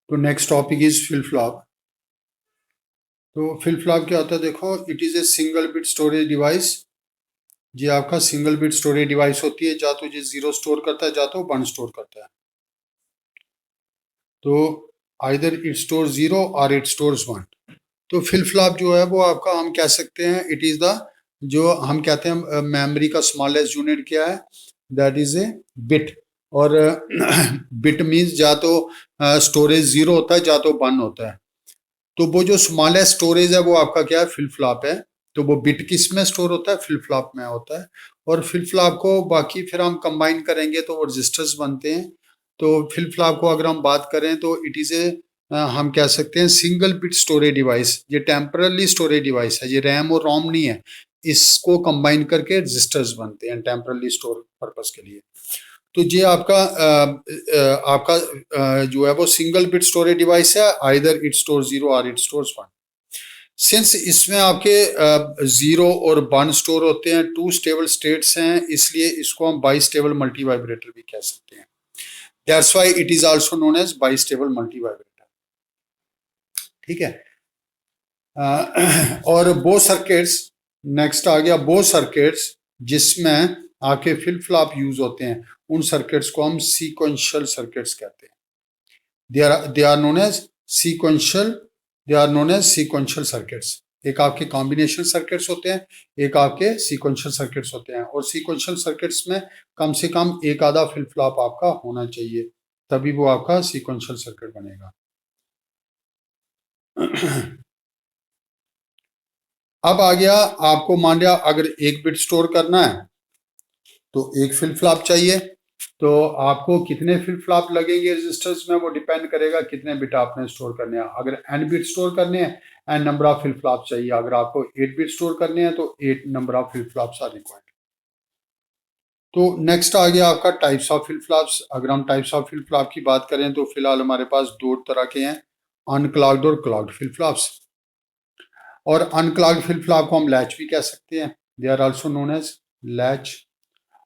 तो next topic is flip flop. तो flip flop क्या होता है, देखो it is a single bit storage device. ये आपका सिंगल बिट स्टोरेज डिवाइस होती है, जा तो ये 0 स्टोर करता है, जा तो 1 स्टोर करता है। तो आइदर इट स्टोर 0 और इट स्टोर्स 1। तो फ्लिप फ्लॉप जो है वो आपका हम कह सकते हैं इट इज द, जो हम कहते हैं मेमोरी का स्मॉलेस्ट यूनिट क्या है, दैट इज ए बिट। और बिट मीन्स जा तो स्टोरेज 0 होता है, जा तो 1 होता है। तो वो जो स्मॉलेस्ट स्टोरेज है वो आपका क्या है, फ्लिप फ्लॉप है। तो वो बिट किस में स्टोर होता है, फ्लिप फ्लॉप में होता है। और फ्लिप फ्लॉप को बाकी फिर हम कंबाइन करेंगे तो वो रजिस्टर्स बनते हैं। तो फ्लिप फ्लॉप को अगर हम बात करें तो इट इज ए, हम कह सकते हैं सिंगल बिट स्टोरेज डिवाइस। ये टेम्पररी स्टोरेज डिवाइस है, ये रैम और रोम नहीं है। इसको कंबाइन करके रजिस्टर्स बनते हैं टेम्पररी स्टोर पर्पस के लिए। तो ये आपका जो है वो सिंगल बिट स्टोरेज डिवाइस है, आइदर इट स्टोर 0 और इट स्टोर्स 1। सिंस इसमें आपके 0 और 1 स्टोर होते हैं, 2 स्टेबल स्टेट्स हैं, इसलिए इसको हम बाई स्टेबल मल्टी वाइब्रेटर भी कह सकते हैं। That's why it is also known as bistable multivibrator. ठीक है। और वो सर्किट्स, नेक्स्ट आ गया वो सर्किट्स जिसमें आपके फ्लिप फ्लॉप यूज होते हैं, उन सर्किट्स को हम सीक्वेंशियल सर्किट्स कहते हैं। They are known as sequential, they are known as sequential circuits. एक आपके कॉम्बिनेशन सर्किट्स होते हैं, एक आपके सीक्वेंशियल सर्किट्स होते हैं। और सीक्वेंशियल सर्किट्स में कम से कम एक आधा फ्लिप फ्लॉप आपका होना चाहिए, तभी वो आपका सीक्वेंशियल सर्किट बनेगा। अब आ गया आपको, मान लिया अगर 1 बिट स्टोर करना है तो एक फ्लिप फ्लॉप चाहिए। तो आपको कितने फ्लिप फ्लॉप लगेंगे रजिस्टर्स में, वो डिपेंड करेगा कितने बिट आपने स्टोर करने हैं। अगर n बिट स्टोर करने हैं, n number of flip flop चाहिए। अगर आपको 8 बिट स्टोर करने हैं तो 8 number of flip flops are required. तो नेक्स्ट आ गया आपका टाइप्स ऑफ फ्लिप फ्लॉप्स। अगर हम टाइप्स ऑफ फ्लिप फ्लॉप की बात करें तो फिलहाल हमारे पास 2 तरह के हैं, अनक्लॉक्ड और क्लॉक्ड फ्लिप फ्लॉप्स। और अनक्लॉक्ड फ्लिप फ्लॉप को हम लैच भी कह सकते हैं, they are also known as latch.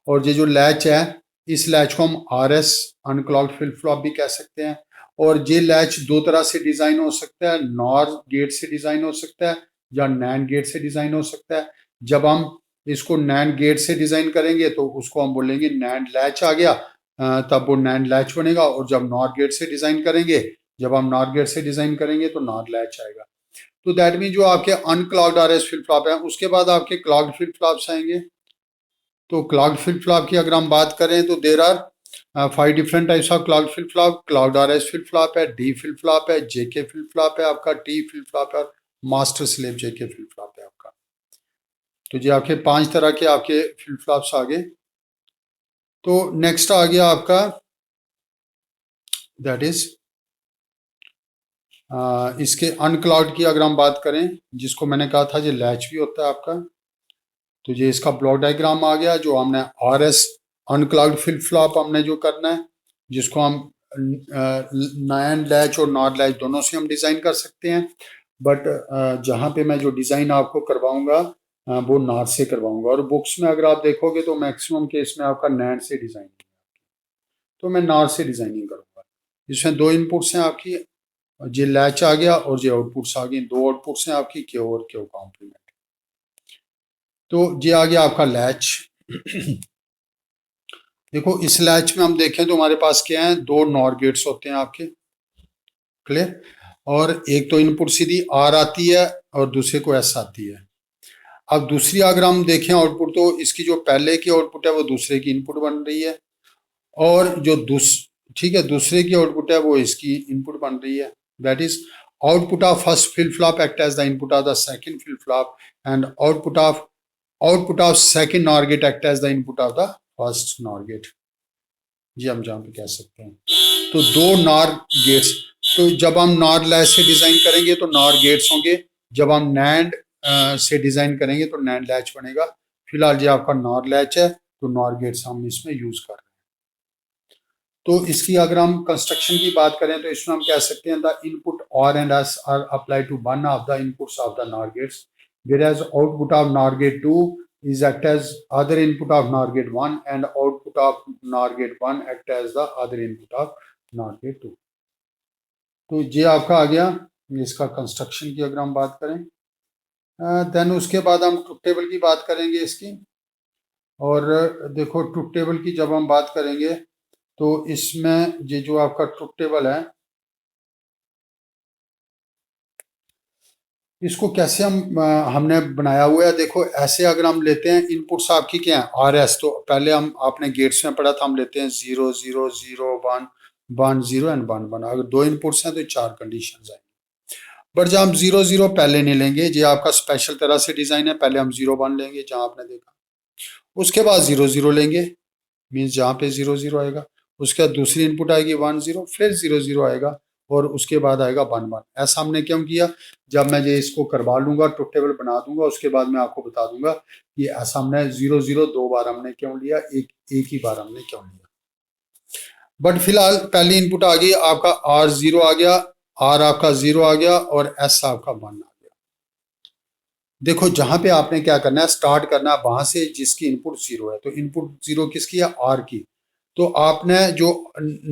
और ये जो लैच है, इस लैच को हम R S unclocked flip flop भी कह सकते हैं। और ये लैच 2 तरह से डिजाइन हो सकता है, नॉर गेट से डिजाइन हो सकता है या नैंड गेट से डिजाइन हो सकता है। जब हम इसको नैंड गेट से डिजाइन करेंगे तो उसको हम बोलेंगे नैंड लैच आ गया, तब वो नैंड लैच बनेगा। और जब नॉर गेट से डिजाइन करेंगे, जब हम नॉर गेट से डिजाइन करेंगे तो नॉर लैच आएगा। तो दैट मीन जो आपके अनक्लॉक्ड आर एस फ्लिप फ्लॉप है, उसके बाद आपके क्लॉक्ड फ्लिप फ्लॉप्स आएंगे। तो क्लॉक्ड फ्लिप फ्लॉप की अगर हम बात करें तो there are 5 different types of clocked flip flop. Clocked R S flip flop है, डी फ्लिप फ्लॉप है, जेके फ्लिप फ्लॉप है आपका, टी फ्लिप फ्लॉप है, और master slave JK flip flop है आपका। तो ये आपके 5 तरह के आपके फ्लिप फ्लॉप्स आ गए। तो नेक्स्ट आ गया आपका, दैट इज इसके अनक्लॉक्ड की अगर हम बात करें, जिसको मैंने कहा था ये लैच भी होता है आपका। तो ये इसका ब्लॉक डायग्राम आ गया, जो हमने are S unclocked flip flop हमने जो करना है, जिसको हम नैंड लैच और नॉर लैच दोनों से हम डिजाइन कर सकते हैं। बट जहाँ पे मैं जो डिजाइन आपको करवाऊंगा वो नॉर से करवाऊंगा। और बुक्स में अगर आप देखोगे तो मैक्सिमम केस में आपका नैंड से डिजाइन, तो मैं नॉर से डिजाइनिंग करूंगा। इसमें 2 इनपुट्स हैं आपकी, ये लैच आ गया और ये आउटपुट्स आ गई। 2 आउटपुट्स हैं आपकी, क्यू और क्यू कॉम्प्लीमेंट। तो ये आ गया आपका लैच। देखो इस लैच में हम देखें तो हमारे पास क्या है, 2 नॉर गेट्स होते हैं आपके, क्लियर। और एक तो इनपुट सीधी आर आती है और दूसरे को एस आती है। अब दूसरी अगर हम देखें आउटपुट, तो इसकी जो पहले की आउटपुट है वो दूसरे की इनपुट बन रही है, और जो ठीक है, दूसरे की आउटपुट है वो इसकी इनपुट बन रही है। That is output of first flip flop act as the input of the second flip flop, and output of second nor gate act as the input of the first nor gate. जी हम जहाँ पे कह सकते हैं। तो 2 nor gets, तो जब हम नॉर लैच से डिजाइन करेंगे तो नॉर गेट्स होंगे, जब हम नैंड से डिजाइन करेंगे तो नैंड लैच बनेगा। फिलहाल ये आपका नॉर लैच है, तो नॉर गेट्स हम इसमें यूज कर रहे हैं। तो इसकी अगर हम कंस्ट्रक्शन की बात करें तो इसमें हम कह सकते हैं द इनपुट और and S R apply to one of the inputs of the NOR gates, whereas output of NOR gate 2 is act as other input of NOR gate 1, and output of NOR gate 1 act as the other input of NOR gate 2. तो ये आपका आ गया। इसका construction की अगर हम बात करें, देन उसके बाद हम ट्रुथ टेबल की बात करेंगे इसकी। और देखो ट्रुथ टेबल की जब हम बात करेंगे तो इसमें ये जो आपका ट्रुथ टेबल है, इसको कैसे हमने बनाया हुआ है। देखो ऐसे अगर हम लेते हैं, इनपुट्स आपकी क्या है, आर एस। तो पहले हम आपने गेट्स में पढ़ा था, हम लेते हैं 0 0 0 1 1 0 एंड 1 1। अगर दो इनपुट्स हैं तो 4 कंडीशन आएंगे। बट जब हम 0 0 पहले नहीं लेंगे, ये आपका स्पेशल तरह से डिजाइन है। पहले हम 0 1 लेंगे जहां आपने देखा, उसके बाद 0 0 लेंगे, मीन्स जहाँ पे 0 0 आएगा। उसके बाद दूसरी इनपुट आएगी 1 0, फिर 0 0 आएगा, और उसके बाद आएगा 1 1। ऐसा हमने क्यों किया? जब मैं ये इसको करवा लूंगा, ट्रुथ टेबल बना दूंगा, उसके बाद मैं आपको बता दूंगा कि ऐसा हमने 0 0 दो बार हमने क्यों लिया, एक ही बार हमने क्यों लिया। बट फिलहाल पहली इनपुट आ गई आपका, R 0 आ गया, R आपका 0 आ गया, और S आपका 1 आ गया। देखो जहां पे आपने क्या करना है, स्टार्ट करना है वहां से जिसकी इनपुट 0 है। तो इनपुट 0 किसकी है? R की। तो आपने जो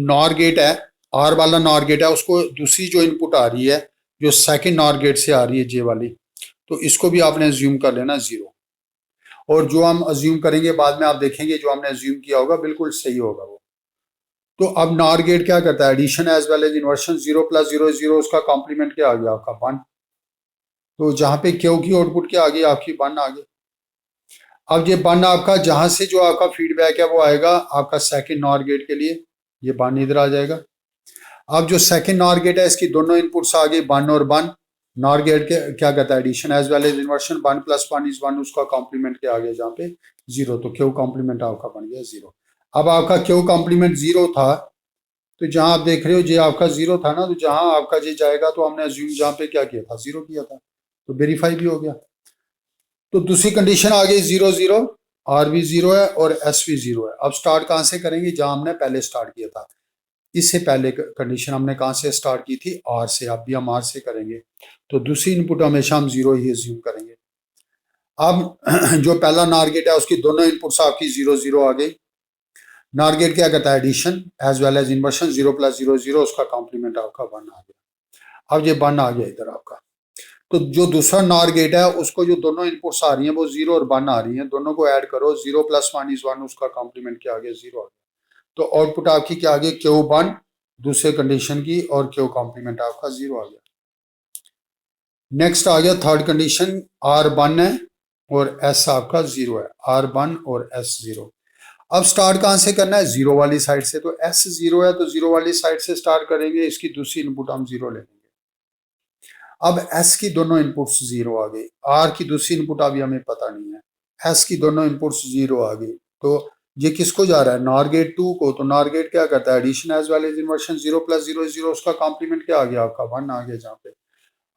नॉर गेट है, आर वाला नॉर गेट है, उसको दूसरी जो इनपुट आ रही है, जो सेकंड नॉर गेट से आ रही है जे वाली, तो इसको भी आपने अज्यूम कर लेना 0। और जो हम अज्यूम करेंगे बाद में आप देखेंगे, जो हमने अज्यूम किया होगा बिल्कुल सही होगा वो। तो अब नॉर गेट क्या करता है? Addition as well as inversion. 0 + 0 0, उसका कॉम्प्लीमेंट क्या आ गया आपका? 1। तो जहां पे क्यू की आउटपुट क्या आ गई आपकी? 1 आ गई। अब ये 1 आपका जहां से जो आपका फीडबैक है वो आएगा आपका सेकंड नॉर गेट के लिए, ये 1 इधर आ जाएगा। अब जो सेकंड नॉर गेट है, इसकी दोनों इनपुट्स आ गई 1 और 1। नॉर गेट के क्या कहता है? Addition as well as inversion. 1 + 1 = 1, उसका कॉम्प्लीमेंट क्या आ गया जहाँ पे? 0। तो क्यू कॉम्प्लीमेंट आपका बन गया 0। अब आपका क्यू कॉम्प्लीमेंट 0 था, तो जहां आप देख रहे हो ये आपका 0 था ना, तो जहां आपका ये जाएगा तो हमने अज्यूम जहां पे क्या किया था? 0 किया था, तो वेरीफाई भी हो गया। तो दूसरी कंडीशन आ गई 0 0, आर भी 0 है और एस भी 0 है। अब स्टार्ट कहां से करेंगे? जहां हमने पहले स्टार्ट किया था। इससे पहले कंडीशन हमने कहां से स्टार्ट की थी? आर से। अब भी हम आर से करेंगे, तो दूसरी इनपुट हमेशा हम 0 ही अज्यूम करेंगे। अब जो पहला नॉर गेट है, उसकी दोनों इनपुट्स आपकी 0 0 आ गई। नॉर गेट क्या करता है? Addition as well as inversion. 0 + 0 0, उसका कॉम्प्लीमेंट आपका 1 आ गया। अब ये 1 आ गया इधर आपका। तो जो दूसरा नॉर गेट है, उसको जो दोनों इनपुट्स आ रही हैं वो 0 और 1 आ रही हैं, दोनों को ऐड करो। 0 + 1 = 1, उसका कॉम्प्लीमेंट क्या आ गया? 0 आ गया। तो आउटपुट आपकी क्या आ गई? Q1 दूसरे कंडीशन की, और Q कॉम्प्लीमेंट आपका 0 आ गया। नेक्स्ट आ गया थर्ड कंडीशन, R1 है और S आपका 0 है। R1 और S 0। अब स्टार्ट कहां से करना है? 0 वाली साइड से। तो S 0 है, तो 0 वाली साइड से स्टार्ट करेंगे। इसकी दूसरी इनपुट हम 0 लेंगे। अब S की दोनों इनपुट्स 0 आ गई। R की दूसरी इनपुट अभी हमें पता नहीं है। S की दोनों इनपुट्स 0 आ गई। तो ये किसको जा रहा है? नॉर गेट 2 को। तो नॉर गेट क्या करता है? Addition as well as inversion. 0 + 0 0, उसका कॉम्प्लीमेंट क्या आ गया आपका? 1 आ गया जहाँ पे।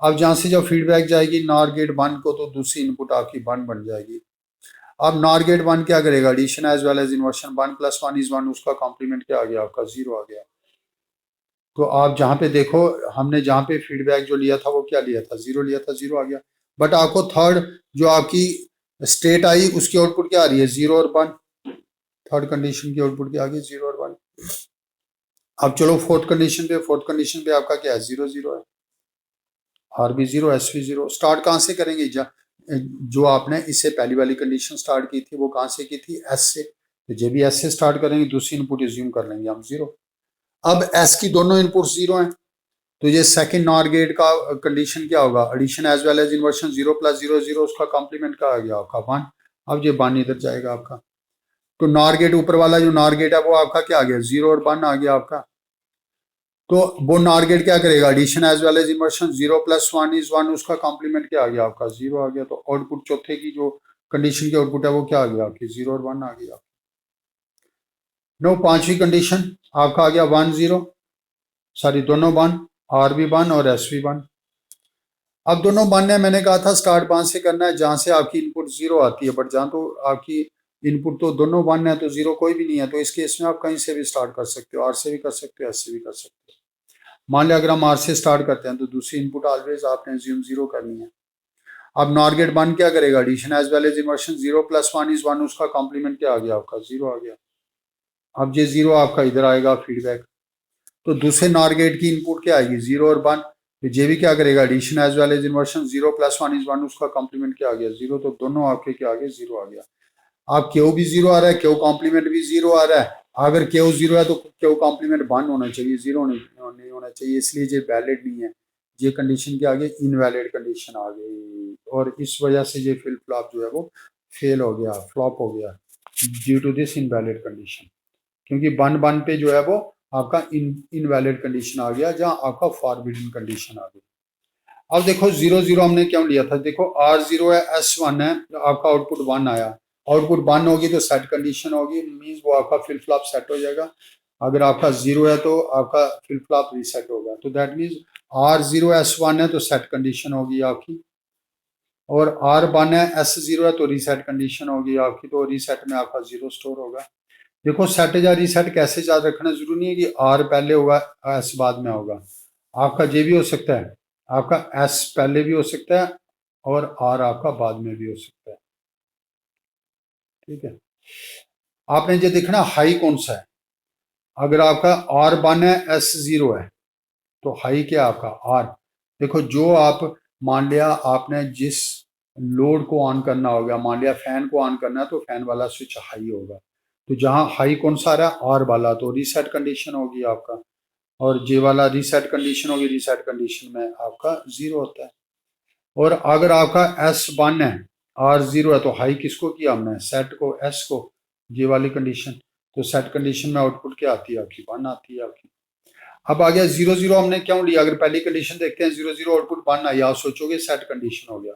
अब जहां से जब फीडबैक जाएगी नॉर गेट 1 को, तो दूसरी इनपुट आपकी 1 बन जाएगी। अब नॉर गेट 1 क्या करेगा? Addition as well as inversion. 1 + 1 = 1, उसका कॉम्प्लीमेंट क्या आ गया आपका? 0 आ गया। तो आप जहां पे देखो, हमने जहां पे फीडबैक जो लिया था वो क्या लिया था? 0 लिया था, 0 आ गया। बट आपको थर्ड जो आपकी स्टेट आई, उसकी आउटपुट क्या आ रही है? 0 और 1। थर्ड कंडीशन की आउटपुट क्या आ गई? 0 और 1। अब चलो फोर्थ कंडीशन पे। फोर्थ कंडीशन पे आपका क्या है? 0 0 है। आर भी 0, एस भी 0। स्टार्ट कहां से करेंगे? जो आपने इससे पहली वाली कंडीशन स्टार्ट की थी वो कहां से की थी? एस से। तो जब भी एस से स्टार्ट करेंगे, दूसरी इनपुट एज्यूम कर लेंगे हम 0। अब एस की दोनों इनपुट 0 हैं, तो ये सेकंड नॉर गेट का कंडीशन क्या होगा? Addition as well as inversion. 0 + 0 0, उसका कॉम्प्लीमेंट क्या आ गया आपका? 1। अब ये 1 इधर जाएगा आपका। तो नॉर गेट ऊपर वाला जो नॉर गेट है वो आपका क्या आ गया? 0 और 1 आ गया आपका। तो वो नॉर गेट क्या करेगा? Addition as well as inversion. 0 + 1 = 1, उसका कॉम्प्लीमेंट क्या आ गया आपका? 0 आ गया। तो आउटपुट चौथे की जो कंडीशन की आउटपुट है वो क्या आ गया आपकी? 0 और 1 आ गया। नो, पांचवी कंडीशन आपका आ गया 1 0, सॉरी दोनों 1, आर भी 1 और एस भी 1। अब दोनों 1 है, मैंने कहा था स्टार्ट 1 से करना है जहां से आपकी इनपुट 0 आती है। बट जहां तो आपकी इनपुट तो दोनों 1 है, तो 0 कोई भी नहीं है। तो इस केस में आप कहीं से भी स्टार्ट कर सकते हो, आर से भी कर सकते हो, एस से भी कर सकते हो। मान लिया अगर हम आर से स्टार्ट करते हैं, तो दूसरी इनपुट ऑलवेज आपने ज्यूम 0 करनी है। अब नॉर गेट 1 क्या करेगा? Addition as well as inversion. 0 + 1 = 1, उसका कॉम्प्लीमेंट क्या आ गया आपका? 0 आ गया। अब ये 0 आपका इधर आएगा फीडबैक। तो दूसरे नॉर गेट की इनपुट क्या आएगी, 0 और 1। तो जे भी क्या करेगा, addition as well as inversion, 0 + 1 = 1, उसका कॉम्प्लीमेंट क्या आ गया, 0। तो दोनों आपके क्या आ गए, 0 आ गया। अब क्यू भी 0 आ रहा है, क्यू कॉम्प्लीमेंट भी 0 आ रहा है। अगर क्यू 0 है तो क्यू कॉम्प्लीमेंट 1 होना चाहिए, 0 नहीं होना चाहिए, इसलिए ये वैलिड नहीं है। ये कंडीशन क्या आ गई, इनवैलिड कंडीशन आ गई, और इस वजह से ये फ्लिप फ्लॉप जो है वो फेल हो गया, फ्लॉप हो गया, due to this invalid condition. क्योंकि 1 पे जो है वो आपका इनवैलिड कंडीशन आ गया, जहां आपका फॉरबिडन कंडीशन आ गई। अब देखो 0 0 हमने क्यों लिया था, देखो R0 है, S1 है, तो आपका आउटपुट 1 आया। आउटपुट 1 होगी तो सेट कंडीशन होगी, मींस वो आपका फ्लिप फ्लॉप सेट हो जाएगा। अगर आपका 0 है तो आपका फ्लिप फ्लॉप रीसेट होगा। तो दैट मींस R0 S1 है तो सेट कंडीशन होगी आपकी, और R1 है S0 है तो रीसेट कंडीशन होगी आपकी। तो रीसेट में आपका 0 स्टोर होगा। देखो सेट या रीसेट कैसे याद रखना जरूरी नहीं है कि R पहले होगा S बाद में होगा। आपका जे भी हो सकता है, आपका S पहले भी हो सकता है और R आपका बाद में भी हो सकता है। ठीक है, आपने जो देखना हाई कौन सा है। अगर आपका R1 है, S0 है, तो हाई क्या आपका R। देखो जो आप मान लिया आपने जिस लोड को ऑन करना होगा, मान लिया फैन को ऑन करना है तो फैन वाला स्विच हाई होगा। तो जहां हाई कौन सा आ रहा है, R वाला, तो रीसेट कंडीशन होगी आपका। और जे वाला रीसेट कंडीशन होगी, रीसेट कंडीशन में आपका 0 होता है। और अगर आपका S1 है, R0 है, तो हाई किसको किया हमने, सेट को, S को, ये वाली कंडीशन। तो सेट कंडीशन में आउटपुट क्या आती है आपकी, 1 आती है आपकी। अब आ गया 0 0 हमने क्यों लिया, अगर पहली कंडीशन देखते हैं 0 0 आउटपुट 1 आई, आप सोचोगे सेट कंडीशन हो गया।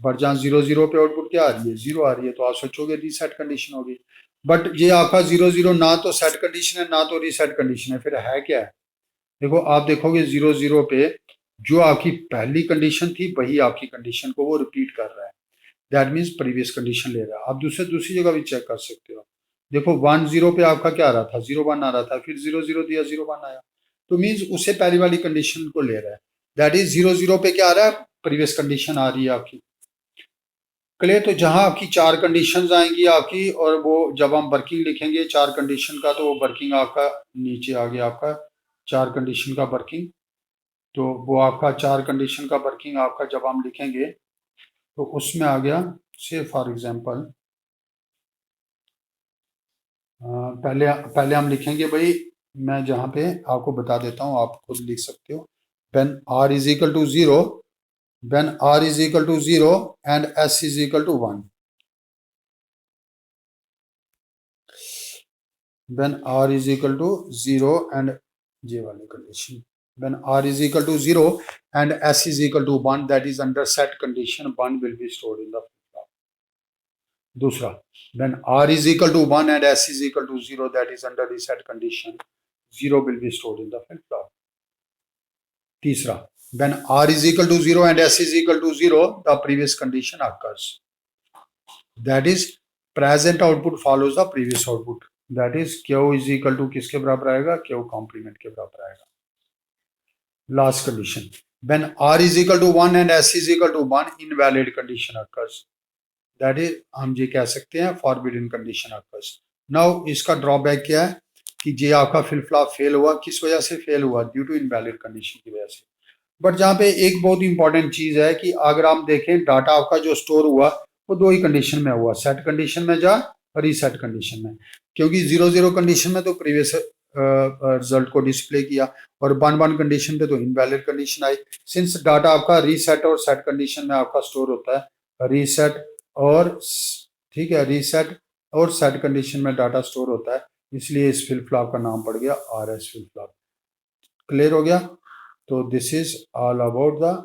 बट जहाँ 0 0 पे आउटपुट क्या आ रही है, 0 आ रही है, तो आप सोचोगे रीसेट कंडीशन होगी। बट ये आपका 0 0 ना तो सेट कंडीशन है ना तो रीसेट कंडीशन है, फिर है क्या है। देखो आप देखोगे 0 0 पे जो आपकी पहली कंडीशन थी वही आपकी कंडीशन को वो रिपीट कर रहा है। दैट मीन्स प्रीवियस कंडीशन ले रहा है। आप दूसरी जगह भी चेक कर सकते हो। देखो 1 0 पे आपका क्या आ रहा था, 0 1 आ रहा था, फिर 0 0 दिया, 0 1 आया। तो मीन्स उससे पहली वाली कंडीशन को ले रहा है। दैट इज 0 0 पे क्या आ रहा है, प्रीवियस कंडीशन आ रही है आपकी। क्लियर। तो जहां आपकी 4 कंडीशंस आएंगी आपकी, और वो जब हम वर्किंग लिखेंगे 4 कंडीशन का, तो वो वर्किंग आपका नीचे आ गया आपका 4 कंडीशन का वर्किंग। तो वो आपका 4 कंडीशन का वर्किंग आपका जब हम लिखेंगे तो उसमें आ गया, से फॉर एग्जांपल पहले पहले हम लिखेंगे भाई, मैं जहां पे आपको बता देता हूं, आप खुद लिख सकते हो। When R is equal to 0, when R is equal to 0 and S is equal to 1, when R is equal to 0 एंड ये वाली condition, when R is equal to 0 and S is equal to 1, that is under set condition, 1 will be stored in the flip flop. दूसरा, when R is equal to 1 and S is equal to 0, that is under reset condition, 0 will be stored in the flip flop. तीसरा, when R is equal to 0 and S is equal to 0, the previous condition occurs. That is present output follows the previous output. That is Q is equal to किसके बराबर आएगा, Q complement के बराबर आएगा। Last condition, when R is equal to 1 and S is equal to 1, invalid condition occurs. That is हम ये कह सकते हैं forbidden condition occurs. Now इसका ड्रॉबैक क्या है कि ये आपका फ्लिप फ्लॉप फेल हुआ, किस वजह से फेल हुआ, ड्यू टू इनवैलिड कंडीशन की वजह से। बट जहाँ पे एक बहुत इंपॉर्टेंट चीज है कि अगर आप देखें डाटा आपका जो स्टोर हुआ वो 2 ही कंडीशन में हुआ, सेट कंडीशन में जा और रीसेट कंडीशन में। क्योंकि 0 0 कंडीशन में तो प्रीवियस रिजल्ट को डिस्प्ले किया, और 1 1 कंडीशन पे तो इनवैलिड कंडीशन आई। सिंस डाटा आपका रीसेट और सेट कंडीशन में आपका स्टोर होता है, रीसेट और ठीक है, रीसेट और सेट कंडीशन में डाटा स्टोर होता है, इसलिए इस फ्लिप फ्लॉप का नाम पड़ गया RS फ्लिप फ्लॉप। क्लियर हो गया। तो this is all about the